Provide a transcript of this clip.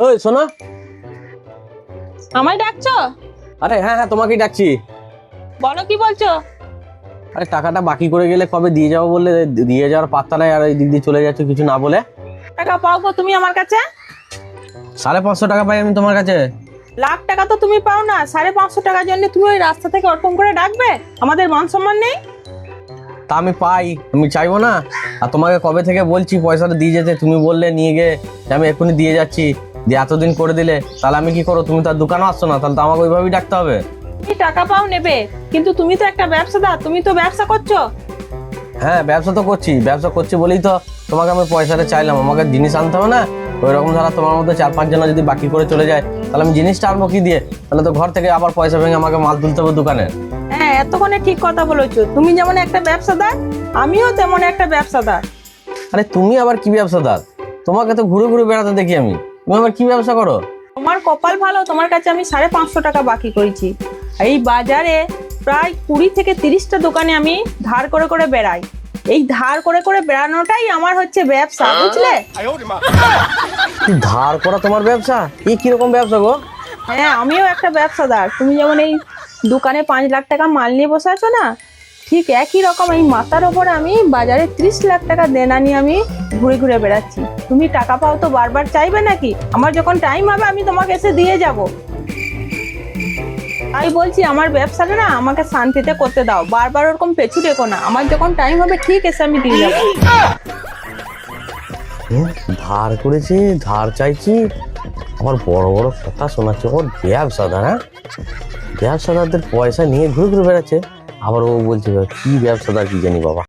ওই শোনো। আমায় ডাকছো? আরে হ্যাঁ হ্যাঁ, তোমাকেই ডাকছি। বলো, কি বলছো? আরে টাকাটা বাকি করে গেলে কবে দিয়ে যাবো বললে, দিয়ে যাওয়ার পাত্তা নাই, আর এই দিক দিয়ে চলে যাচ্ছ কিছু না বলে। টাকা পাও গো তুমি আমার কাছে? 550 টাকা পাই আমি তোমার কাছে। লাখ টাকা তো তুমি পাও না, 550 টাকার জন্য তুমি ওই রাস্তা থেকে ওরকম করে ডাকবে? আমাদের মান সম্মান নেই? তা আমি পাই, আমি চাইবো না? আর তোমাকে কবে থেকে বলছি পয়সাটা দিয়ে যেতে, তুমি বললে নিয়ে গিয়ে যে আমি এক্ষুনি দিয়ে যাচ্ছি, দিয়ে এতদিন করে দিলে, তাহলে আমি কি করো? তুমি তো আর দোকানে আসছো না, তাহলে তো আমাকে ওইভাবেই ডাকতে হবে। তুমি টাকা পাও নেবে, কিন্তু তুমি তো একটা ব্যবসাদার, তুমি তো ব্যবসা করছো। হ্যাঁ ব্যবসা তো করছি, ব্যবসা করছি বলেই তো তোমাকে আমি পয়সাটা চাইলাম। আমাকে জিনিস আনতে হবে না? ওই রকম ধারা তোমার মধ্যে 4-5 জনা যদি বাকি করে চলে যায়, তাহলে আমি জিনিসটা আনবো কি দিয়ে? তাহলে তো ঘর থেকে আবার পয়সা ভেঙে আমাকে মাল তুলতে হবে দোকানে। হ্যাঁ, এতক্ষণে ঠিক কথা বলেছো। তুমি যেমন একটা ব্যবসাদার, আমিও তেমন একটা ব্যবসাদার। আরে তুমি আবার কি ব্যবসাদার? তোমাকে তো ঘুরে ঘুরে বেড়াতে দেখি আমি, তুমি আবার কি ব্যবসা করো? তোমার কপাল ভালো, তোমার কাছে আমি 550 টাকা বাকি করেছি। এই বাজারে প্রায় 20 থেকে 30টা দোকানে আমি ধার করে করে বেড়াই। এই ধার করে করে বেড়ানোটাই আমার হচ্ছে ব্যবসা, বুঝলে? কি ধার করা তোমার ব্যবসা? এই কিরকম ব্যবসা গো? হ্যাঁ, আমিও একটা ব্যবসাদার। তুমি যেমন এই দোকানে 5 লাখ টাকা মাল নিয়ে বসে আছো না, ঠিক একই রকম এই মাথার ওপরে আমি বাজারে 30 লাখ টাকা দেনা নিয়ে আমি ঘুরে ঘুরে বেড়াচ্ছি। তুমি টাকা পাও তো বারবার চাইবে নাকি? আমার যখন টাইম হবে আমি তোমাকে এসে দিয়ে যাব। তাই বলছি, আমার ব্যবসাটা না আমাকে শান্তিতে করতে দাও, বারবার ওরকম পেছু রেখো না। আমার যখন টাইম হবে ঠিক এসে আমি দিয়ে যাবো। ধার করেছি, ধার চাইছি, আবার বড় বড় কথা শোনাচ্ছে। ওর ব্যবসাদার, হ্যাঁ ব্যবসাদারদের পয়সা নিয়ে ঘুরে ঘুরে বেড়াচ্ছে, আবার ও বলছে কি ব্যবসাদার কি জানি বাবা।